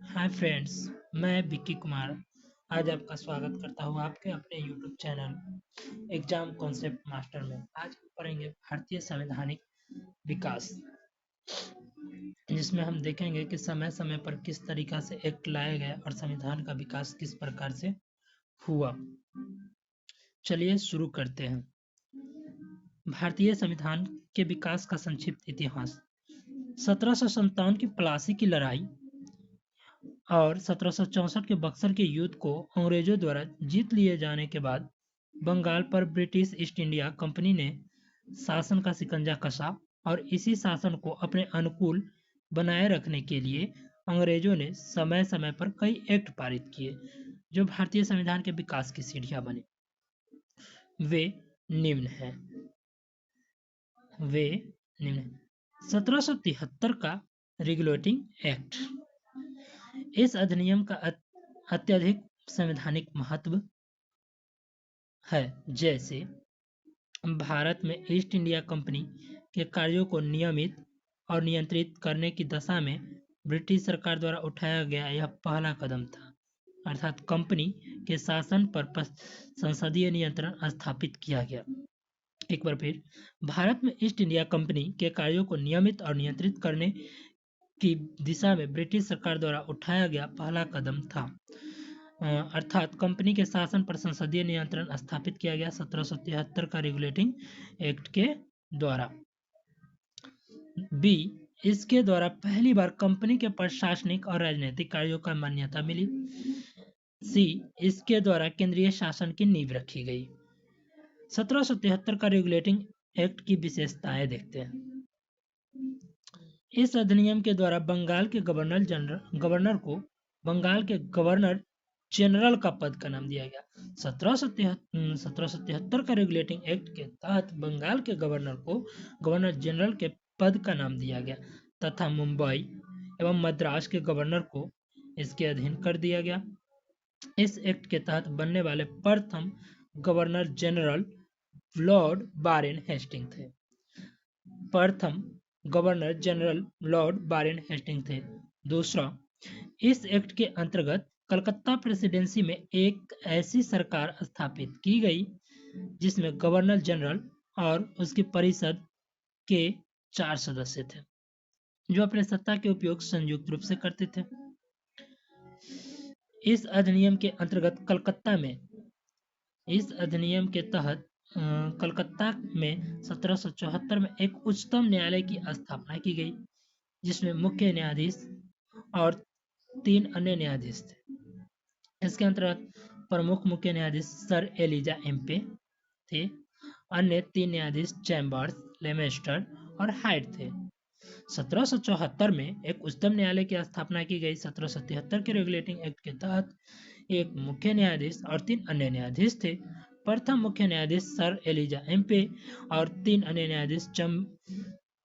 Hi friends, मैं विक्की कुमार आज आपका स्वागत करता हूँ आपके अपने YouTube channel exam concept master में। आज हम पढ़ेंगे भारतीय संवैधानिक विकास, जिसमें हम देखेंगे कि समय समय पर किस तरीका से एक्ट लाए गए और संविधान का विकास किस प्रकार से हुआ। चलिए शुरू करते हैं। भारतीय संविधान के विकास का संक्षिप्त इतिहास। 1757 की प्लासी की लड़ाई और 1764 के बक्सर के युद्ध को अंग्रेजों द्वारा जीत लिए जाने के बाद बंगाल पर ब्रिटिश ईस्ट इंडिया कंपनी ने शासन का शिकंजा कसा और इसी शासन को अपने अनुकूल बनाए रखने के लिए अंग्रेजों ने समय समय पर कई एक्ट पारित किए जो भारतीय संविधान के विकास की सीढ़ियां बने। वे निम्न हैं वे निम्न 1773 का रेगुलेटिंग एक्ट। इस अधिनियम का अत्यधिक संवैधानिक महत्व है, जैसे भारत में ईस्ट इंडिया कंपनी के कार्यों को नियमित और नियंत्रित करने की दशा में ब्रिटिश सरकार द्वारा उठाया गया यह पहला कदम था, अर्थात कंपनी के शासन पर संसदीय नियंत्रण स्थापित किया गया। एक बार फिर, भारत में ईस्ट इंडिया कंपनी के कार्यों को नियमित और नियंत्रित करने की दिशा में ब्रिटिश सरकार द्वारा उठाया गया पहला कदम था, अर्थात कंपनी के शासन पर संसदीय नियंत्रण स्थापित किया गया 1773 का रेगुलेटिंग एक्ट के द्वारा। बी, इसके द्वारा पहली बार कंपनी के प्रशासनिक और राजनीतिक कार्यों का मान्यता मिली। सी, इसके द्वारा केंद्रीय शासन की नींव रखी गई। 1773 का रेगुलेटिंग एक्ट की विशेषताएं देखते हैं। इस अधिनियम के द्वारा बंगाल के गवर्नर को बंगाल के गवर्नर जनरल का पद का नाम दिया गया। 1773 का रेगुलेटिंग एक्ट के तहत बंगाल के गवर्नर को गवर्नर जनरल के पद का नाम दिया गया तथा मुंबई एवं मद्रास के गवर्नर को इसके अधीन कर दिया गया। इस एक्ट के तहत बनने वाले प्रथम governor general lord Warren Hastings थे। दूसरा, इस एक्ट के अंतर्गत कलकत्ता प्रेसिडेंसी में एक ऐसी सरकार स्थापित की गई जिसमें गवर्नर जनरल और उसकी परिषद के 4 सदस्य थे जो अपने सत्ता के उपयोग संयुक्त रूप से करते थे। इस अधिनियम के तहत कलकत्ता में 1774 में एक उच्चतम न्यायालय की स्थापना की गई जिसमें मुख्य न्यायाधीश और 3 अन्य न्यायाधीश थे। इसके अंतर्गत प्रमुख मुख्य न्यायाधीश सर एलिजा एम्पे थे। अन्य 3 न्यायाधीश चैम्बर्स, लेमेस्टर और हाइड थे। 1774 में एक उच्चतम न्यायालय की स्थापना की गई। 1773 के रेगुलेटिंग एक्ट के तहत एक मुख्य न्यायाधीश और 3 अन्य न्यायाधीश थे। प्रथम मुख्य न्यायाधीश सर एलिजा एम्पे और 3 अन्य न्यायाधीश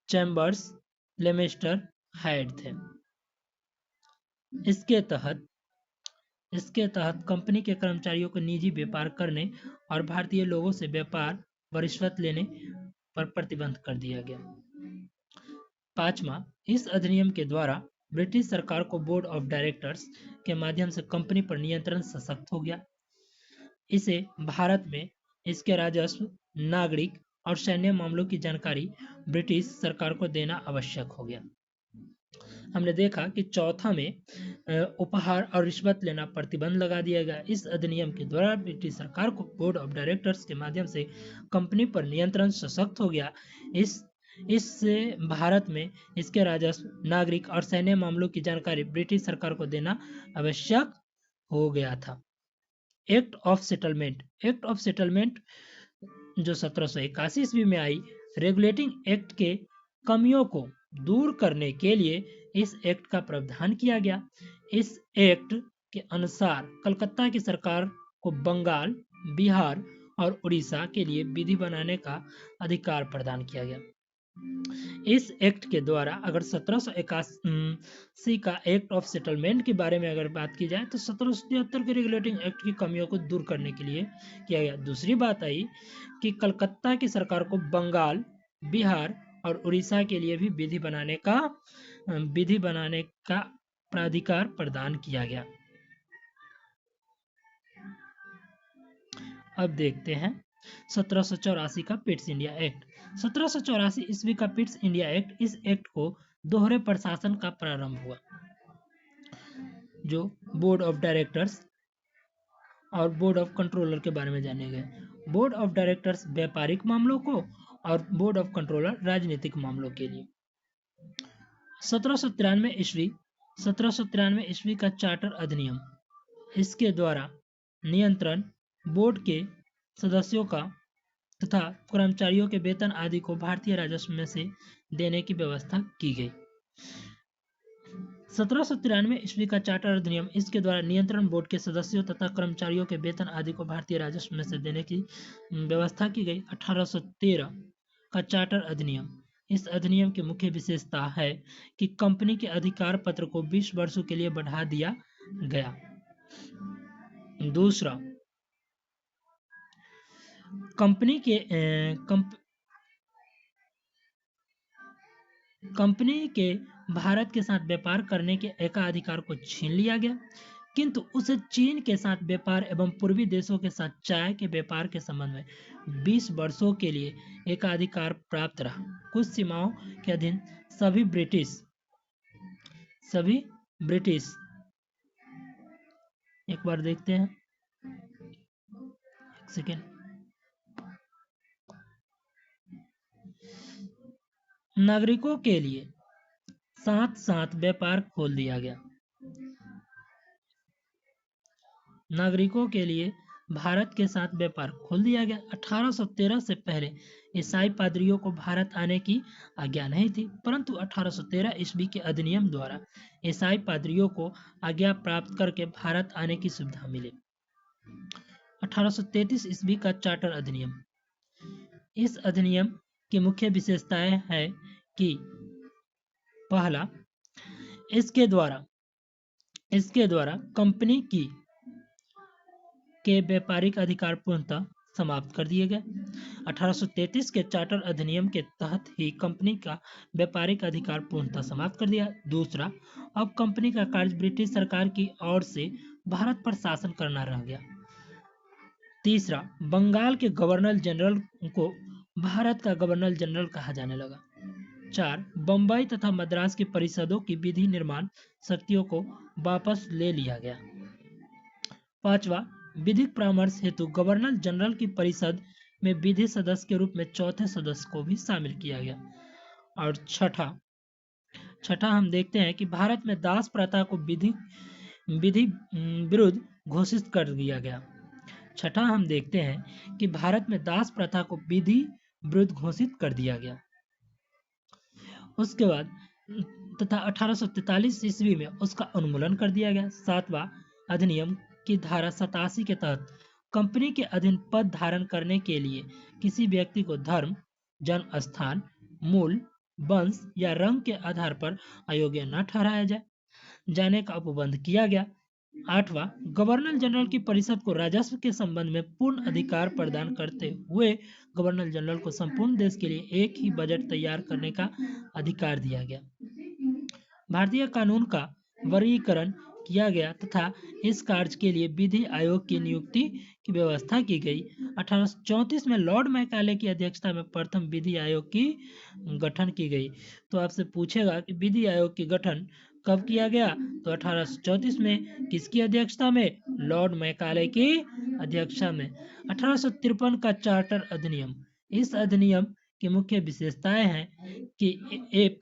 चैम्बर्स, लेमेस्टर, हाइड थे। इसके तहत कंपनी के कर्मचारियों को निजी व्यापार करने और भारतीय लोगों से व्यापार व रिश्वत लेने पर प्रतिबंध कर दिया गया। 5वां, इस अधिनियम के द्वारा ब्रिटिश सरकार को बोर्ड ऑफ डायरेक्टर्स के माध्यम से कंपनी पर नियंत्रण सशक्त हो गया। इसे भारत में इसके राजस्व, नागरिक और सैन्य मामलों की जानकारी ब्रिटिश सरकार को देना आवश्यक हो गया। हमने देखा कि चौथा में उपहार और रिश्वत लेना प्रतिबंध लगा दिया गया। इस अधिनियम के द्वारा ब्रिटिश सरकार को बोर्ड ऑफ डायरेक्टर्स के माध्यम से कंपनी पर नियंत्रण सशक्त हो गया। इससे भारत में इसके राजस्व, नागरिक और सैन्य मामलों की जानकारी ब्रिटिश सरकार को देना आवश्यक हो गया था। एक्ट ऑफ सेटलमेंट जो 1781 ईस्वी में आई, रेगुलेटिंग एक्ट के कमियों को दूर करने के लिए इस एक्ट का प्रावधान किया गया। इस एक्ट के अनुसार कलकत्ता की सरकार को बंगाल, बिहार और उड़ीसा के लिए विधि बनाने का अधिकार प्रदान किया गया। इस एक्ट के द्वारा अगर 1781 का एक्ट ऑफ सेटलमेंट के बारे में अगर बात की जाए तो 1773 के रेगुलेटिंग एक्ट की कमियों को दूर करने के लिए किया गया। दूसरी बात आई कि कलकत्ता की सरकार को बंगाल, बिहार और उड़ीसा के लिए भी विधि बनाने का प्राधिकार प्रदान किया गया। अब देखते हैं 1784 का पिट्स इंडिया एक्ट। 1784 ईस्वी का पिट्स इंडिया एक्ट, इस एक्ट को दोहरे प्रशासन का प्रारंभ हुआ, जो बोर्ड ऑफ डायरेक्टर्स और बोर्ड ऑफ कंट्रोलर के बारे में जाने गए। बोर्ड ऑफ डायरेक्टर्स व्यापारिक मामलों को और बोर्ड ऑफ कंट्रोलर राजनीतिक मामलों के लिए। 1793 ईस्वी का चार्टर अधिनियम, इसके द्वारा नियंत्रण बोर्ड के सदस्यों का तथा कर्मचारियों के वेतन आदि को भारतीय राजस्व में से देने की व्यवस्था की गई। 1793 ईस्वी का चार्टर अधिनियम, इसके द्वारा नियंत्रण बोर्ड के सदस्यों तथा कर्मचारियों के वेतन आदि को भारतीय राजस्व में से देने की व्यवस्था की गई। 1813 का चार्टर अधिनियम, इस अधिनियम की मुख्य विशेषता है कि कंपनी के अधिकार पत्र को 20 वर्षों के लिए बढ़ा दिया गया। दूसरा, कंपनी के भारत के साथ व्यापार करने के एकाधिकार को छीन लिया गया, किंतु उसे चीन के साथ व्यापार एवं पूर्वी देशों के साथ चाय के व्यापार के संबंध में 20 वर्षों के लिए एकाधिकार प्राप्त रहा। कुछ सीमाओं के अधीन सभी ब्रिटिश एक बार देखते हैं, एक सेकेंड। नागरिकों के लिए साथ व्यापार खोल दिया गया। नागरिकों के लिए भारत के साथ व्यापार खोल दिया गया। 1813 से पहले ईसाई पादरियों को भारत आने की आज्ञा नहीं थी, परंतु 1813 ईस्वी के अधिनियम द्वारा ईसाई पादरियों को आज्ञा प्राप्त करके भारत आने की सुविधा मिली। 1833 ईस्वी का चार्टर अधिनियम, इस अधिनियम की मुख्य विशेषताएं है कि पहला, इसके द्वारा कंपनी के व्यापारिक अधिकार पूर्णतः समाप्त कर दिए गए। 1833 के चार्टर अधिनियम के तहत ही कंपनी का व्यापारिक अधिकार पूर्णतः समाप्त कर दिया। दूसरा, अब कंपनी का कार्य ब्रिटिश सरकार की ओर से भारत पर शासन करना रह गया। तीसरा, बंगाल के गवर्नर जनरल को भारत का गवर्नर जनरल कहा जाने लगा। 4, बंबई तथा मद्रास की परिषदों की विधि निर्माण शक्तियों को वापस ले लिया गया। 5वां, विधिक परामर्श हेतु गवर्नर जनरल की परिषद में विधि सदस्य के रूप में चौथे सदस्य को भी शामिल किया गया। और छठा हम देखते हैं कि भारत में दास प्रथा को विधि विरुद्ध घोषित कर दिया गया। छठा हम देखते हैं कि भारत में दास प्रथा को विधि विरुद्ध घोषित कर दिया गया। उसके बाद तथा 1843 ईस्वी में उसका उन्मूलन कर दिया गया। 7वां अधिनियम की धारा 87 के तहत कंपनी के अधीन पद धारण करने के लिए किसी व्यक्ति को धर्म, जन्म स्थान, मूल, वंश या रंग के आधार पर अयोग्य न ठहराया जाने का उपबंध किया गया। 8वां, गवर्नर जनरल की परिषद को राजस्व के संबंध में पूर्ण अधिकार प्रदान करते हुए गवर्नर जनरल को संपूर्ण देश के लिए एक ही बजट तैयार करने का अधिकार दिया गया। भारतीय कानून का वर्गीकरण किया गया तथा इस कार्य के लिए विधि आयोग की नियुक्ति की व्यवस्था की गई। 1834 में लॉर्ड मैकाले की अध्यक्षता में प्रथम विधि आयोग की गठन की गई। तो आपसे पूछेगा कि विधि आयोग की गठन कब किया गया, तो 1834 में। किसकी अध्यक्षता में? लॉर्ड मैकाले की अध्यक्षता में। 1853 का चार्टर अधिनियम, इस अधिनियम की मुख्य विशेषताएं हैं कि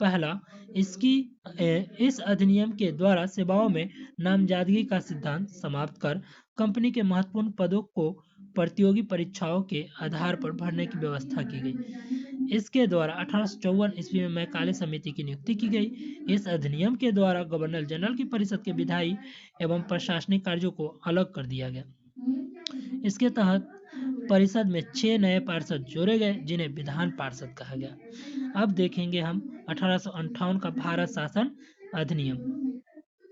पहला, इस अधिनियम के द्वारा सेवाओं में नामजदगी का सिद्धांत समाप्त कर कंपनी के महत्वपूर्ण पदों को प्रतियोगी परीक्षाओं के आधार पर भरने की व्यवस्था की गई। इसके द्वारा 1854 ईस्वी में मैकाले समिति की नियुक्ति की गई। इस अधिनियम के द्वारा गवर्नर जनरल की परिषद के विधायी एवं प्रशासनिक कार्यों को अलग कर दिया गया। इसके तहत परिषद में 6 नए पार्षद जोड़े गए, जिन्हें विधान पार्षद कहा गया। अब देखेंगे हम 1858 का भारत शासन अधिनियम।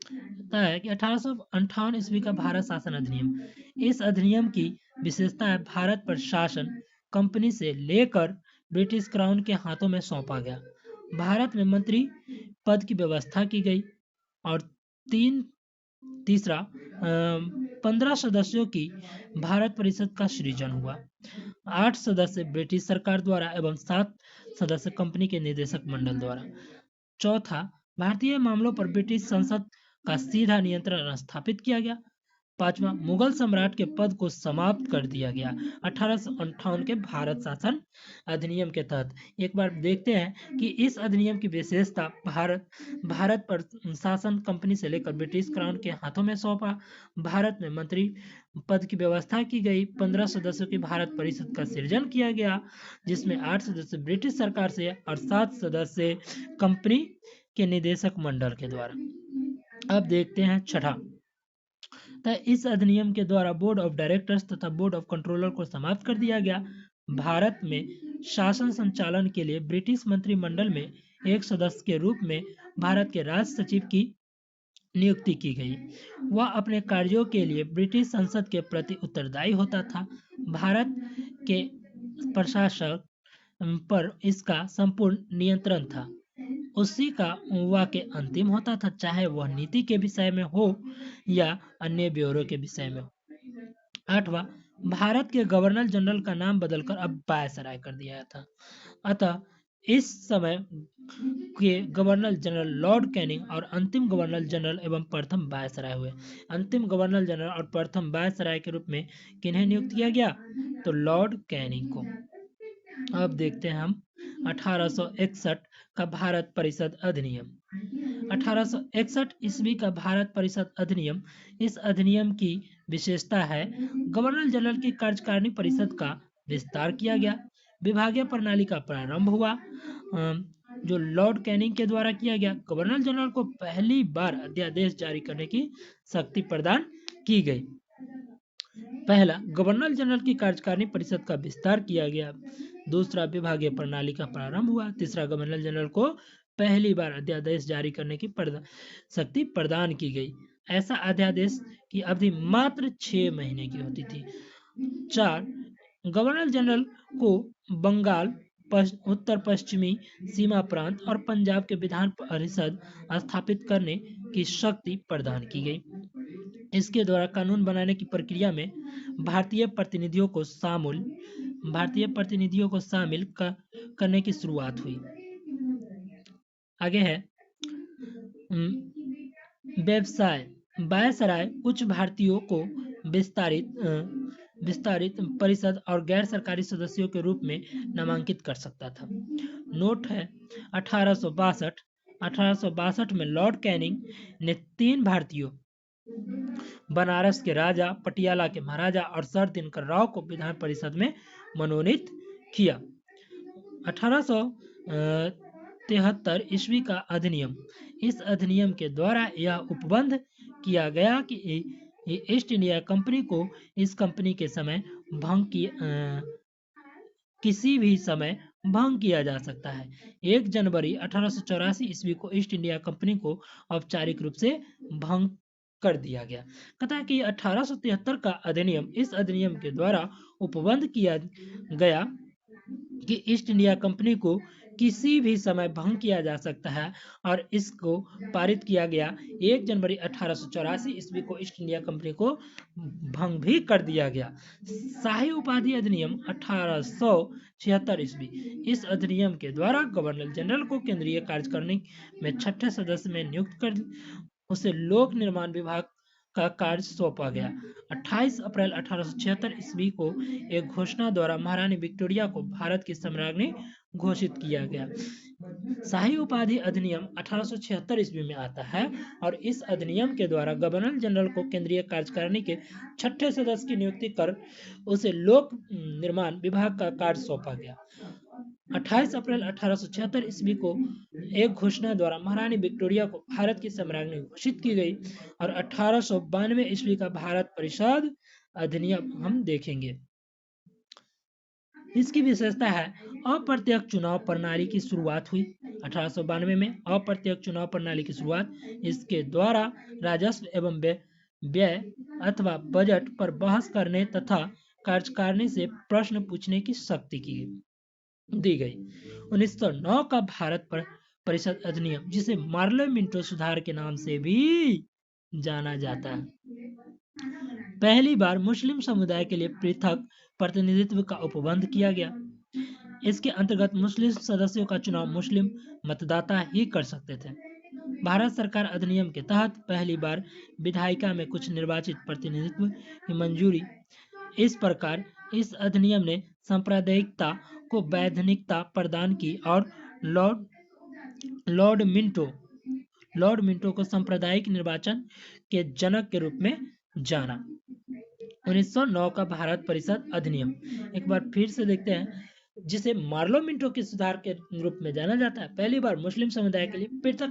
कहता है कि 1858 ईस्वी का भारत शासन अधिनियम, इस अधिनियम की विशेषता है भारत पर शासन कंपनी से लेकर ब्रिटिश क्राउन के हाथों में सौंपा गया। भारत में मंत्री पद की व्यवस्था की गई और तीसरा 15 सदस्यों की भारत परिषद का सृजन हुआ। 8 सदस्य ब्रिटिश सरकार द्वारा एवं 7 सदस्य कंपनी के निदेशक मंडल द्वारा। चौथा, भारतीय मामलों पर ब्रिटिश संसद का सीधा नियंत्रण स्थापित किया गया। पांचवा, मुगल सम्राट के पद को समाप्त कर दिया गया 1858 के भारत शासन अधिनियम के तहत। एक बार देखते हैं कि इस अधिनियम की विशेषता भारत पर शासन कंपनी से लेकर ब्रिटिश क्राउन के हाथों में सौंपा। भारत में मंत्री पद की व्यवस्था की गई। 15 सदस्यों की भारत परिषद का सृजन किया गया, जिसमें 8 सदस्य ब्रिटिश सरकार से और 7 सदस्य कंपनी के निदेशक मंडल के द्वारा। अब देखते हैं छठा, इस अधिनियम के द्वारा बोर्ड ऑफ डायरेक्टर्स तथा बोर्ड ऑफ कंट्रोलर को समाप्त कर दिया गया। भारत में शासन संचालन के लिए ब्रिटिश मंत्रिमंडल में एक सदस्य के रूप में भारत के राज सचिव की नियुक्ति की गई। वह अपने कार्यों के लिए ब्रिटिश संसद के प्रति उत्तरदायी होता था। भारत के प्रशासक पर इसका संपूर्ण नियंत्रण था। उसी का वाक्य अंतिम होता था, चाहे वह नीति के विषय में हो या अन्य ब्यूरो के विषय में हो। आठवां, भारत के गवर्नर जनरल का नाम बदलकर अब वायसराय कर दिया था। अतः इस समय के गवर्नर जनरल लॉर्ड कैनिंग और अंतिम गवर्नर जनरल एवं प्रथम वायसराय हुए। अंतिम गवर्नर जनरल और प्रथम वायसराय के रूप में किन्हें नियुक्त किया गया? तो लॉर्ड कैनिंग को। अब देखते हैं हम 1861 का भारत परिषद अधिनियम। 1861 ईस्वी का भारत परिषद अधिनियम। इस अधिनियम की विशेषता है, गवर्नर जनरल की कार्यकारिणी परिषद का विस्तार किया गया। विभागीय प्रणाली का प्रारंभ हुआ, जो लॉर्ड कैनिंग के द्वारा किया गया। गवर्नर जनरल को पहली बार अध्यादेश जारी करने की शक्ति प्रदान की गई। पहला, गवर्नर जनरल की कार्यकारिणी परिषद का विस्तार किया गया। दूसरा, विभागीय प्रणाली का प्रारंभ हुआ। तीसरा, गवर्नर जनरल को पहली बार अध्यादेश जारी करने की शक्ति प्रदान की गई। ऐसा अध्यादेश की अवधि मात्र 6 महीने की होती थी। 4, गवर्नर जनरल को बंगाल, उत्तर पश्चिमी सीमा प्रांत और पंजाब के विधान परिषद स्थापित करने की शक्ति प्रदान की गई। इसके द्वारा कानून बनाने की प्रक्रिया में भारतीय प्रतिनिधियों को शामिल करने की शुरुआत हुई। आगे है व्यवसाय। वायसराय कुछ भारतीयों को विस्तारित परिषद और गैर सरकारी सदस्यों के रूप में नामांकित कर सकता था। नोट है 1862 में लॉर्ड कैनिंग ने 3 भारतीयों, बनारस के राजा, पटियाला के महाराजा और सर दिनकर राव को विधान परिषद में मनोनीत किया। 1873 ईस्वी का अधिनियम। इस अधिनियम के द्वारा यह उपबंध किया गया कि ईस्ट इंडिया कंपनी को इस कंपनी के समय किसी भी समय भंग किया जा सकता है। 1 जनवरी 1884 ईस्वी को ईस्ट इंडिया कंपनी को औपचारिक रूप से भंग कर दिया गया। कहता है कि 1873 का अधिनियम, इस अधिनियम के द्वारा उपबंध किया गया कि ईस्ट इंडिया कंपनी को किसी भी समय भंग किया जा सकता है और इसको पारित किया गया 1 जनवरी 1884 ईस्वी को ईस्ट इंडिया कंपनी को भंग भी कर दिया गया। शाही उपाधि अधिनियम 1876 ईस्वी। इस अधिनियम के द्वारा गवर्नर जनरल को केंद्रीय कार्यकारिणी में 6ठे सदस्य में नियुक्त कर उसे लोक निर्माण विभाग का कार्य सौंपा गया। 28 अप्रैल 1876 ईस्वी को एक घोषणा द्वारा महारानी विक्टोरिया को भारत की सम्राज्ञी घोषित किया गया। शाही उपाधि अधिनियम 1876 ईस्वी में आता है और इस अधिनियम के द्वारा गवर्नर जनरल को केंद्रीय कार्यकारिणी के 6ठे सदस्य की नियुक्ति कर उसे लोक निर्माण विभाग का कार्य सौंपा गया। 28 अप्रैल 1876 ईस्वी को एक घोषणा द्वारा महारानी विक्टोरिया को भारत की सम्राज्ञी घोषित की गई और 1892 ईस्वी का भारत परिषद अधिनियम हम देखेंगे। इसकी विशेषता है अप्रत्यक्ष चुनाव प्रणाली की शुरुआत हुई। 1892 में अप्रत्यक्ष चुनाव प्रणाली की शुरुआत। इसके द्वारा राजस्व एवं व्यय अथवा बजट पर बहस करने तथा कार्यकारिणी से प्रश्न पूछने की शक्ति दी गई। 1909 का भारत परिषद अधिनियम, जिसे मार्ले मिंटो सुधार के नाम से भी जाना जाता है। पहली बार मुस्लिम समुदाय के लिए पृथक प्रतिनिधित्व का उपबंध किया गया। इसके अंतर्गत मुस्लिम सदस्यों का चुनाव मुस्लिम मतदाता ही कर सकते थे। भारत सरकार अधिनियम के तहत पहली बार विधायिका में कुछ निर्वाचित प्रतिनिधित्व की मंजूरी। इस प्रकार इस अधिनियम ने सांप्रदायिकता को वैधानिकता प्रदान की और लॉर्ड मिंटो को सांप्रदायिक निर्वाचन के जनक के रूप में जाना। 1909 का भारत परिषद अधिनियम, एक बार फिर से देखते हैं, जिसे मार्लो मिंटो के सुधार के रूप में जाना जाता है। पहली बार मुस्लिम समुदाय के लिए पृथक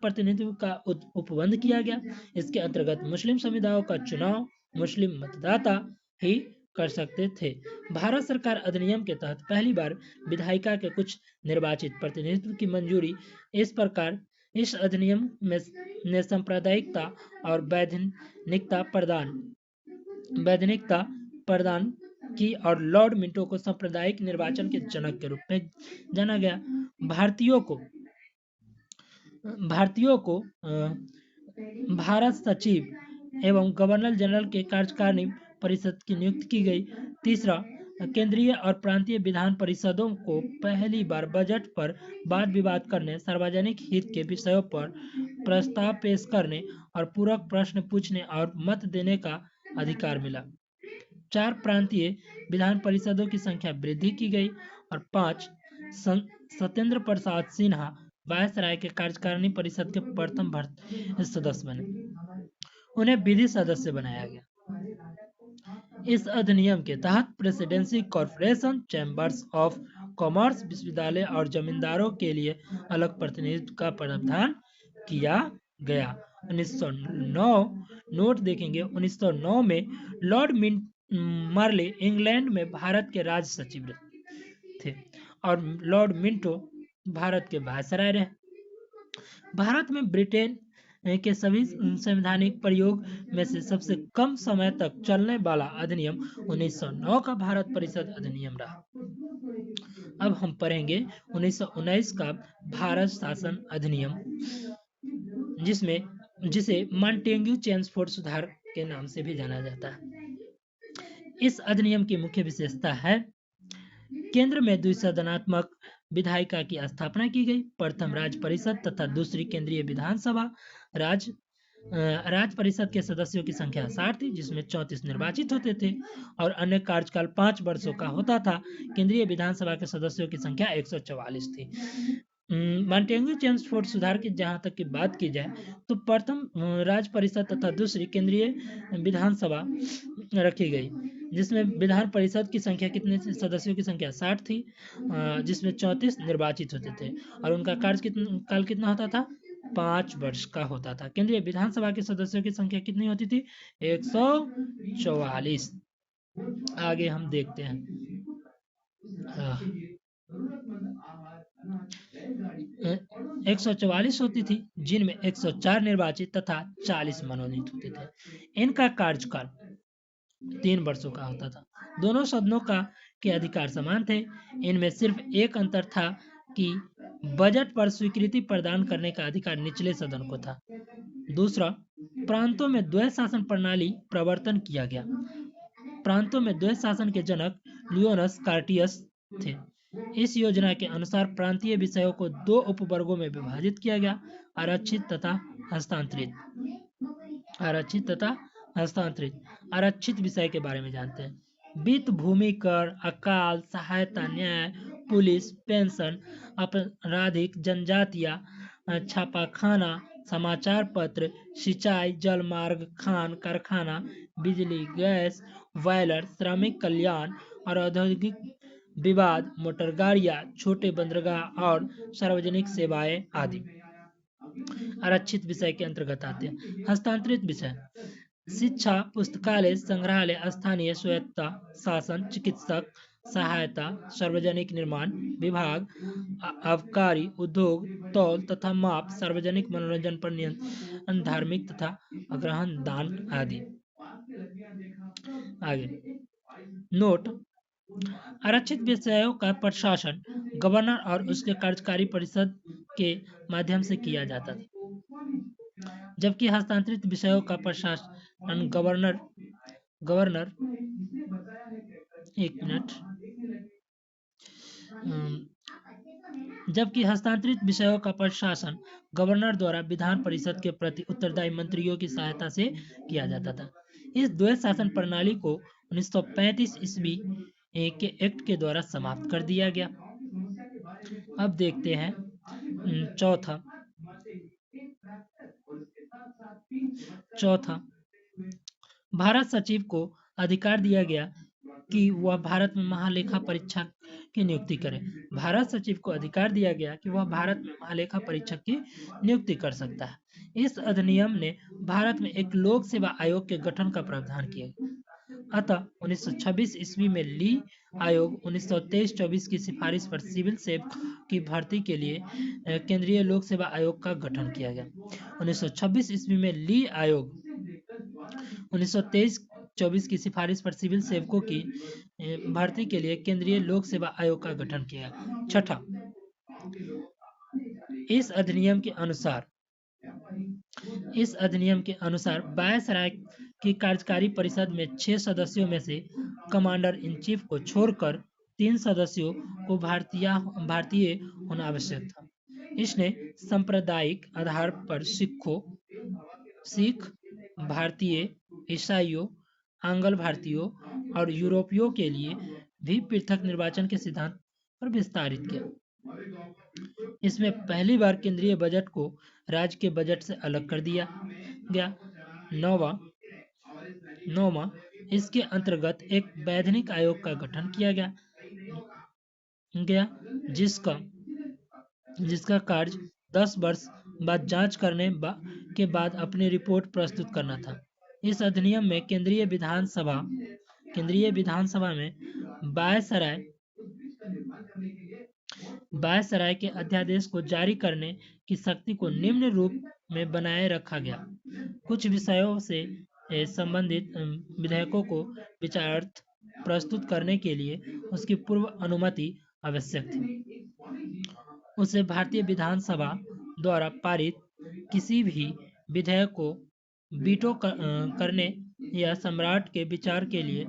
प्रतिनिधित्व का उपबंध किया गया। इसके अंतर्गत मुस्लिम समुदायों का चुनाव मुस्लिम मतदाता ही कर सकते थे। भारत सरकार अधिनियम के तहत पहली बार विधायिका के कुछ निर्वाचित प्रतिनिधित्व की मंजूरी। इस प्रकार इस अधिनियम में ने सांप्रदायिकता और वैधानिकता प्रदान की और लॉर्ड मिंटो को सांप्रदायिक निर्वाचन के जनक के रूप में जाना गया। भारतीयों को भारत सचिव एवं गवर्नर जनरल के कार्यकारिणी परिषद की नियुक्ति की गई। तीसरा, केंद्रीय और प्रांतीय विधान परिषदों को पहली बार बजट पर वाद विवाद करने, सार्वजनिक हित के विषयों पर प्रस्ताव पेश करने और पूरक प्रश्न पूछने और मत देने का अधिकार मिला। 4 प्रांतीय विधान परिषदों की संख्या वृद्धि की गई और 5 सत्येंद्र प्रसाद सिन्हा वायसराय के कार्यकारिणी परिषद के प्रथम सदस्य बने। उन्हें विधि सदस्य बनाया गया। इस अधिनियम के तहत presidency corporation, chambers of commerce, विश्वविद्यालय और जमींदारों के लिए अलग प्रतिनिधित्व का प्रावधान किया गया। 1909 नोट देखेंगे, 1909 में लॉर्ड मार्ले इंग्लैंड में भारत के राज सचिव थे और लॉर्ड मिंटो भारत के वायसराय रहे। भारत में ब्रिटेन के सभी संवैधानिक प्रयोग में से सबसे कम समय तक चलने वाला अधिनियम 1909 का भारत परिषद अधिनियम रहा। अब हम पढ़ेंगे 1919 का भारत शासन अधिनियम, जिसे मॉन्टेग्यू चेम्सफोर्ड सुधार के नाम से भी जाना जाता है। इस अधिनियम की मुख्य विशेषता है, केंद्र में द्विसदनात्मक विधायिका की स्थापना की गई। प्रथम राज्य परिषद तथा दूसरी केंद्रीय विधानसभा। राज्य परिषद के सदस्यों की संख्या 60 थी, जिसमें 34 निर्वाचित होते थे और अन्य कार्यकाल 5 वर्षों का होता था। केंद्रीय विधानसभा के सदस्यों की संख्या 144 थी। मॉन्टेग्यू चेम्सफोर्ड सुधार की जहां तक की बात की जाए तो प्रथम राज्य परिषद तथा दूसरी केंद्रीय विधानसभा रखी गई, जिसमें विधान परिषद की संख्या सदस्यों की संख्या 60 थी, जिसमें 34 निर्वाचित होते थे और उनका कार्यकाल कितना होता था? 5 वर्ष का होता था। केंद्रीय विधानसभा के सदस्यों की संख्या कितनी होती थी? 144। आगे हम देखते हैं। 144 होती थी, जिनमें 104 निर्वाचित तथा 40 मनोनीत होते थे। इनका कार्यकाल 3 वर्षों का होता था। दोनों सदनों के अधिकार समान थे। इनमें सिर्फ एक अंतर था कि बजट पर स्वीकृति प्रदान करने का अधिकार निचले सदन को था। दूसरा, प्रांतों में द्वैध शासन प्रणाली प्रवर्तन किया गया। प्रांतों में द्वैध शासन के जनक लियोनस कार्टियस थे। इस योजना के अनुसार प्रांतीय विषयों को 2 उपवर्गों में विभाजित किया गया, आरक्षित तथा हस्तांतरित। आरक्षित विषय के बारे में जानते हैं। वित्त, भूमि कर, अकाल, सहायता, न्याय, पुलिस, पेंशन, आपराधिक, जनजातियां, छापाखाना, समाचार पत्र, सिंचाई, जलमार्ग, खान कारखाना, बिजली, गैस, बॉयलर, श्रमिक कल्याण और औद्योगिक विवाद, मोटर गाड़ियां, छोटे बंदरगाह और सार्वजनिक सेवाएं आदि आरक्षित विषय के अंतर्गत आते हैं। हस्तांतरित विषय: शिक्षा, पुस्तकालय, संग्रहालय, स्थानीय स्वायत्ता शासन, चिकित्सक सहायता, सार्वजनिक निर्माण विभाग, आबकारी, उद्योग, तौल तथा माप, सार्वजनिक मनोरंजन पर नियंत्रण, धार्मिक तथा अग्रहण दान आदि। आगे नोट: आरक्षित विषयों का प्रशासन गवर्नर और उसके कार्यकारी परिषद के माध्यम से किया जाता था। जबकि हस्तांतरित विषयों का प्रशासन गवर्नर गवर्नर एक मिनट जबकि हस्तांतरित विषयों का प्रशासन गवर्नर द्वारा विधान परिषद के प्रति उत्तरदायी मंत्रियों की सहायता से किया जाता था। इस द्वैत शासन प्रणाली को 1935 ईस्वी के एक्ट के द्वारा समाप्त कर दिया गया। अब देखते हैं चौथा भारत सचिव को अधिकार दिया गया कि वह भारत में महालेखा परीक्षक की नियुक्ति करे। भारत सचिव को अधिकार दिया गया कि वह भारत में महालेखा परीक्षक की नियुक्ति कर सकता है। इस अधिनियम ने भारत में एक लोक सेवा आयोग के गठन का प्रावधान किया। अतः 1926 ईस्वी में ली आयोग 1923-24 की सिफारिश पर सिविल सेवक की भर्ती के लिए केंद्रीय लोक सेवा आयोग का गठन किया गया। 1926 ईस्वी में ली आयोग 1923-24 की सिफारिश पर सिविल सेवकों की भर्ती के लिए केंद्रीय लोक सेवा आयोग का गठन किया। छठा, इस अधिनियम के अनुसार वायसराय की कार्यकारी परिषद में 6 सदस्यों में से कमांडर इन चीफ को छोड़कर 3 सदस्यों को भारतीय होना आवश्यक था। इसने सांप्रदायिक आधार पर सिख, भारतीय, ईसाइयों, आंग्ल भारतीयों और यूरोपियों के लिए भी पृथक निर्वाचन के सिद्धांत पर विस्तारित किया। इसमें पहली बार केंद्रीय बजट को राज्य के बजट से अलग कर दिया गया। नौवां, इसके अंतर्गत एक वैधानिक आयोग का गठन किया गया जिसका कार्य 10 वर्ष बाद जांच करने के बाद अपनी रिपोर्ट प्रस्तुत करना था। इस अधिनियम में केंद्रीय विधानसभा में वायसराय के अध्यादेश को जारी करने की शक्ति को निम्न रूप में बनाए रखा गया। कुछ विषयों से संबंधित विधेयकों को विचारार्थ प्रस्तुत करने के लिए उसकी पूर्व अनुमति आवश्यक थी। उसे भारतीय विधानसभा द्वारा पारित किसी भी विधेयक को वीटो करने या सम्राट के विचार के लिए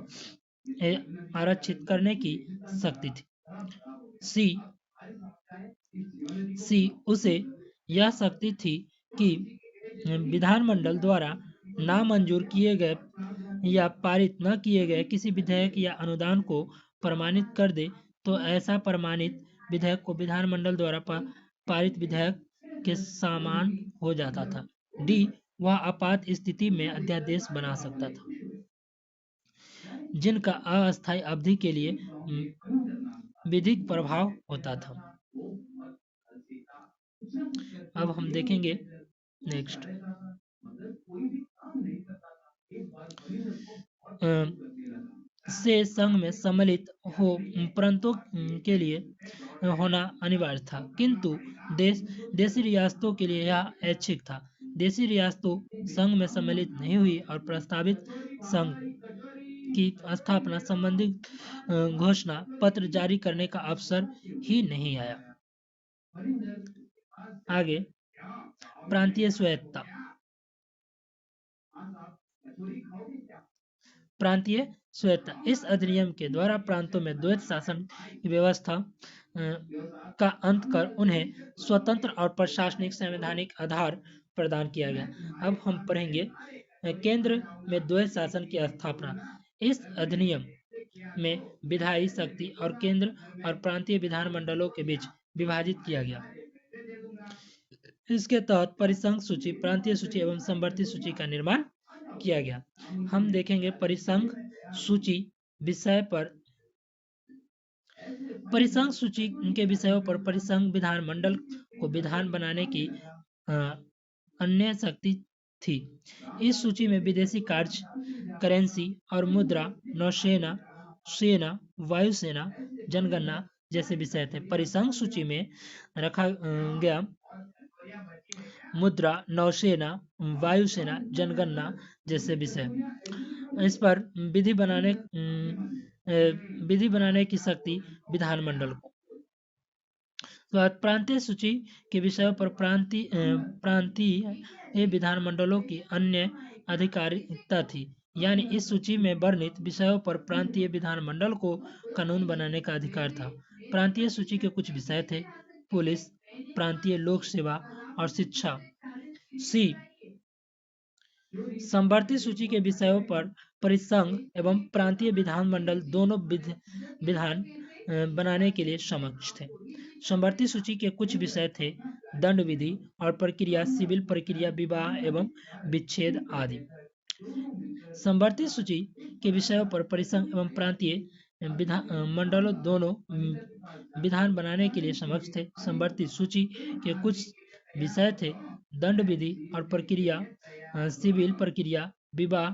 आरक्षित करने की शक्ति थी। उसे यह शक्ति थी कि विधानमंडल द्वारा नामंजूर किए गए या पारित न किए गए किसी विधेयक या अनुदान को प्रमाणित कर दे तो ऐसा प्रमाणित विधेयक को विधानमंडल द्वारा पारित विधेयक के समान हो जाता था। वह आपात स्थिति में अध्यादेश बना सकता था जिनका अस्थायी अवधि के लिए विधिक प्रभाव होता था। अब हम देखेंगे नेक्स्ट से संघ में सम्मिलित हो प्रांतों के लिए होना अनिवार्य था, किंतु देशी रियासतों के लिए यह ऐच्छिक था। देशी रियासतों संघ में सम्मिलित नहीं हुई और प्रस्तावित संघ की स्थापना संबंधी घोषणा पत्र जारी करने का अवसर ही नहीं आया। आगे, प्रांतीय स्वायत्तता। इस अधिनियम के द्वारा प्रांतों में द्वैत शासन की व्यवस्था का अंत कर उन्हें स्वतंत्र और प्रशासनिक संवैधानिक आधार प्रदान किया गया। अब हम पढ़ेंगे केंद्र में द्वैत शासन की स्थापना। इस अधिनियम में विधायी शक्ति और केंद्र और प्रांतीय विधानमंडलों के बीच विभाजित किया गया। इसके तहत परिसंघ सूची, प्रांतीय सूची एवं समवर्ती सूची का निर्माण किया गया। हम देखेंगे परिसंघ सूची के विषयों पर परिसंघ विधानमंडल को विधान बनाने की अन्य शक्ति थी। इस सूची में विदेशी कार्य, करेंसी और मुद्रा, नौसेना, सेना, वायुसेना, जनगणना जैसे विषय थे। परिसंघ सूची में रखा गया मुद्रा, नौसेना, वायुसेना, जनगणना जैसे विषय। इस पर विधि बनाने की शक्ति विधानमंडल को। तो बाद प्रांतीय सूची के विषयों पर प्रांतीय विधानमंडलों की अन्य आधिकारिकता थी, यानी इस सूची में वर्णित विषयों पर प्रांतीय विधानमंडल को कानून बनाने का अधिकार था। प्रांतीय सूची के कुछ विषय थे: पुलिस, प्रांतीय लोक सेवा और शिक्षा। सी, समवर्ती सूची के विषयों पर परिसंघ एवं प्रांतीय विधानमंडल दोनों विधान बनाने के लिए समक्ष थे। समवर्ती सूची के कुछ विषय थे: दंड विधि और प्रक्रिया, सिविल प्रक्रिया, विवाह एवं विच्छेद आदि। समवर्ती सूची के विषयों पर परिसंघ एवं प्रांतीय मंडलों दोनों विधान बनाने के लिए समक्ष थे। समवर्ती सूची के कुछ विषय थे: दंड विधि और प्रक्रिया, सिविल प्रक्रिया, विवाह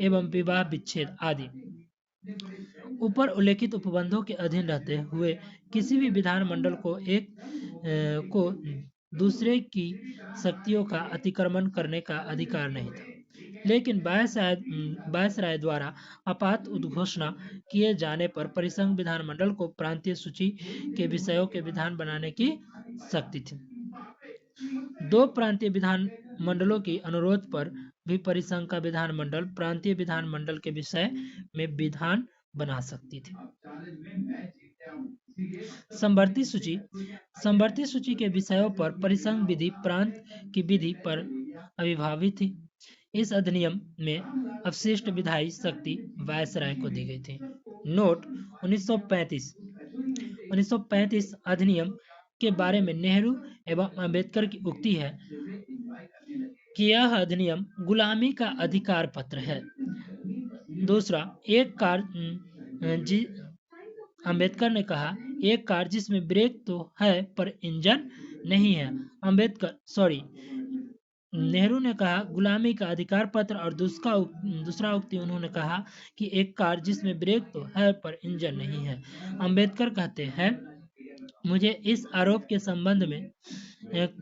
एवं विवाह विच्छेद आदि। ऊपर उल्लेखित उपबंधों के अधीन रहते हुए किसी भी विधानमंडल को दूसरे की शक्तियों का अतिक्रमण करने का अधिकार नहीं था। लेकिन वायसराय द्वारा आपात उद्घोषणा किए जाने पर परिसंघ विधानमंडल को प्रांतीय सूची के विषयों के विधान बनाने की शक्ति थी। दो प्रांतीय विधानमंडलों की अनुरोध पर भी परिसंघ का विधानमंडल प्रांतीय विधानमंडल के विषय में विधान बना सकती थी। समवर्ती सूची के विषयों पर परिसंघ विधि प्रांत की विधि पर अविभावित थी। इस अधिनियम में अवशिष्ट विधायी शक्ति वायसराय को दी गई थी। नोट: 1935 अधिनियम के बारे में नेहरू एवं अंबेडकर की उक्ति है कि यह अधिनियम गुलामी का अधिकार पत्र है। दूसरा, एक कार अंबेडकर ने कहा, एक कार जिसमें ब्रेक तो है पर इंजन नहीं है। नेहरू ने कहा गुलामी का अधिकार पत्र, और दूसरा उक्ति उन्होंने कहा कि एक कार जिसमें ब्रेक तो है पर इंजन नहीं है। अंबेडकर कहते हैं, मुझे इस आरोप के संबंध में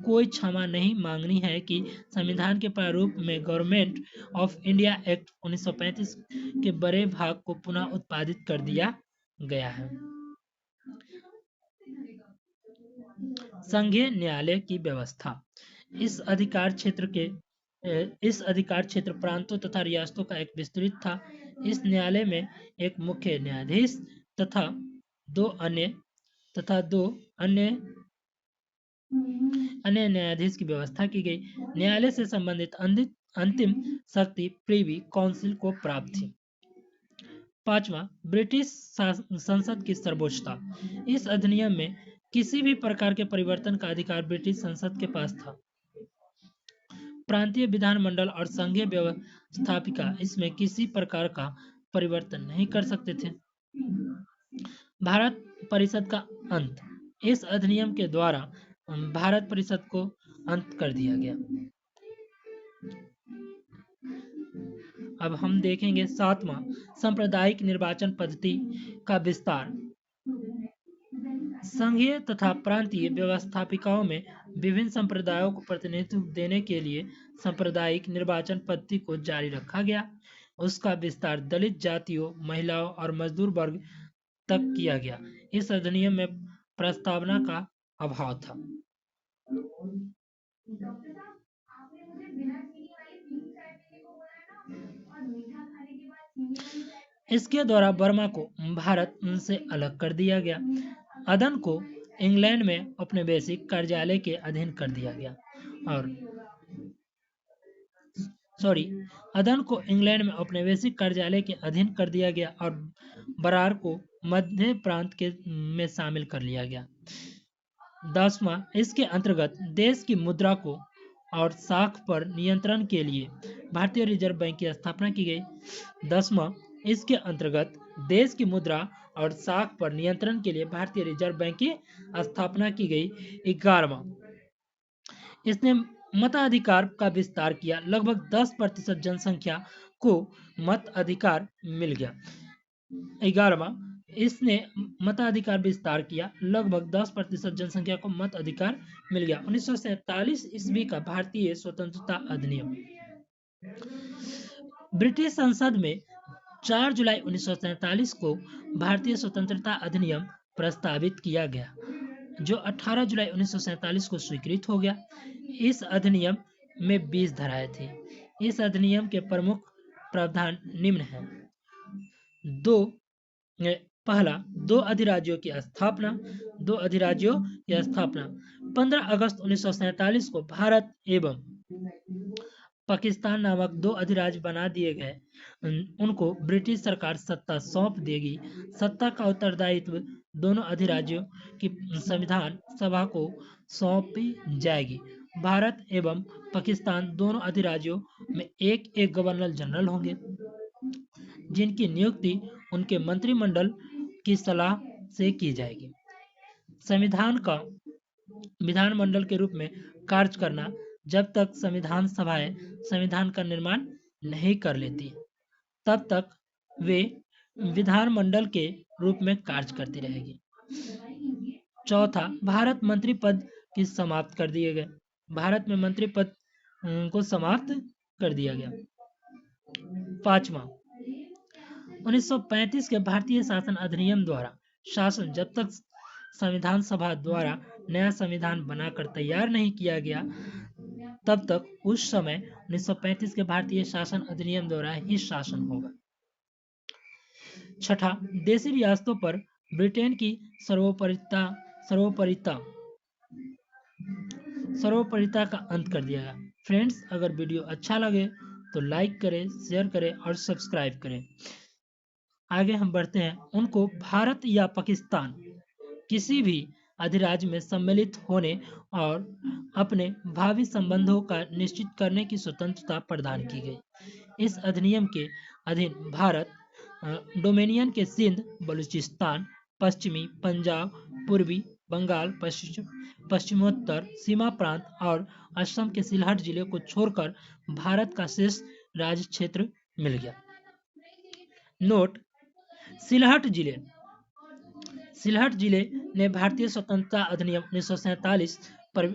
कोई क्षमा नहीं मांगनी है कि संविधान के प्रारूप में गवर्नमेंट ऑफ इंडिया एक्ट 1935 के बड़े भाग को पुनः उत्पादित कर दिया गया है। संघीय न्यायालय की व्यवस्था। इस अधिकार क्षेत्र प्रांतों तथा रियासतों का एक विस्तृत था। इस न्यायालय में एक मुख्य न्यायाधीश तथा दो अन्य न्यायाधीश की व्यवस्था की गई। न्यायालय से संबंधित अंतिम शक्ति प्रिवी काउंसिल को प्राप्त थी। 5वां, ब्रिटिश संसद की सर्वोच्चता। इस अधिनियम में किसी भी प्रकार के परिवर्तन का अधिकार ब्रिटिश संसद के पास था। प्रांतीय विधानमंडल और संघीय व्यवस्थापिका इसमें किसी प्रकार का परिवर्तन नहीं कर सकते थे। भारत परिषद का अंत। इस अधिनियम के द्वारा भारत परिषद को अंत कर दिया गया। अब हम देखेंगे 7वां, सांप्रदायिक निर्वाचन पद्धति का विस्तार। संघीय तथा प्रांतीय व्यवस्थापिकाओं में विभिन्न संप्रदायों को प्रतिनिधित्व देने के लिए सांप्रदायिक निर्वाचन पद्धति को जारी रखा गया। उसका विस्तार दलित जातियों, महिलाओं और मजदूर वर्ग तक किया गया। इस अधिनियम में प्रस्तावना का अभाव था। इसके द्वारा बर्मा को भारत से अलग कर दिया गया। अदन को इंग्लैंड में अपने बेसिक कार्यालय के अधीन कर दिया गया और बरार को मध्य प्रांत में शामिल कर लिया गया। 10वां, इसके अंतर्गत देश की मुद्रा को और साख पर नियंत्रण के लिए भारतीय रिजर्व बैंक की स्थापना की गई। 10वां, इसके अंतर्गत देश की मुद्रा और साख पर नियंत्रण के लिए भारतीय रिजर्व बैंक की स्थापना की गई। 11वां, इसने मताधिकार का विस्तार किया। लगभग 10% जनसंख्या को मताधिकार मिल गया। 11वां, इसने मताधिकार विस्तार किया। लगभग 10% जनसंख्या को मताधिकार मिल गया। 1947 ईस्वी का भारतीय स्वतंत्रता अधिनियम। ब्रिटिश संसद में 4 जुलाई 1947 को भारतीय स्वतंत्रता अधिनियम प्रस्तावित किया गया। जो 18 जुलाई 1947 को स्वीकृत हो गया। इस अधिनियम में 20 धाराएं थी। इस अधिनियम के प्रमुख प्रावधान निम्न हैं। दो पहला, दो अधिराज्यों की स्थापना। 15 अगस्त 1947 को भारत एवं पाकिस्तान नामक दो अधिराज्य बना दिए गए। उनको ब्रिटिश सरकार सत्ता सौंप देगी। सत्ता का उत्तरदायित्व दोनों अधिराज्यों की संविधान सभा को सौंपी जाएगी। भारत एवं पाकिस्तान दोनों अधिराज्यों में एक एक गवर्नर जनरल होंगे, जिनकी नियुक्ति उनके मंत्रिमंडल की सलाह से की जाएगी। संविधान का विधानमंडल के रूप में कार्य करना जब तक संविधान सभाएं संविधान का निर्माण नहीं कर लेती, तब तक वे विधानमंडल के रूप में कार्य करती रहेगी। चौथा, भारत मंत्री पद की समाप्त कर दिए गए। भारत में मंत्री पद को समाप्त कर दिया गया। पांचवा, 1935 के भारतीय शासन अधिनियम द्वारा शासन जब तक संविधान सभा द्वारा नया संविधान बनाकर तैयार नहीं किया गया, तब तक उस समय 1935 के भारतीय शासन अधिनियम द्वारा ही शासन होगा। छठा, देशी रियासतों पर ब्रिटेन की सर्वोपरिता का अंत कर दिया गया। फ्रेंड्स, अगर वीडियो अच्छा लगे तो लाइक करें, शेयर करें और सब्सक्राइब करें। आगे हम बढ़ते हैं। उनको भारत या पाकिस्तान किसी भी अधिराज्य में सम्मिलित होने और अपने भावी संबंधों का निश्चित करने की स्वतंत्रता प्रदान की गई। इस अधिनियम के अधीन भारत डोमिनियन के सिंध, बलूचिस्तान, पश्चिमी पंजाब, पूर्वी बंगाल, पश्चिमोत्तर सीमा प्रांत और असम के सिलहट जिले को छोड़कर भारत का शेष राज्य क्षेत्र मिल गया। नोट, सिलहट जिले ने भारतीय स्वतंत्रता अधिनियम 1947 पर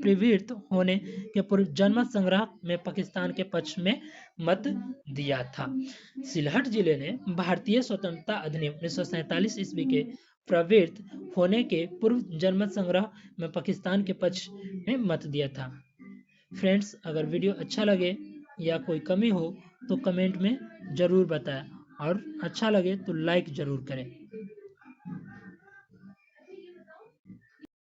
प्रवृत्त होने के पूर्व जनमत संग्रह में पाकिस्तान के पक्ष में मत दिया था। सिलहट जिले ने भारतीय स्वतंत्रता अधिनियम 1947 ईस्वी के प्रवृत्त होने के पूर्व जनमत संग्रह में पाकिस्तान के पक्ष में मत दिया था। फ्रेंड्स, अगर वीडियो अच्छा लगे या कोई कमी हो तो कमेंट में ज़रूर बताएं और अच्छा लगे तो लाइक ज़रूर करें।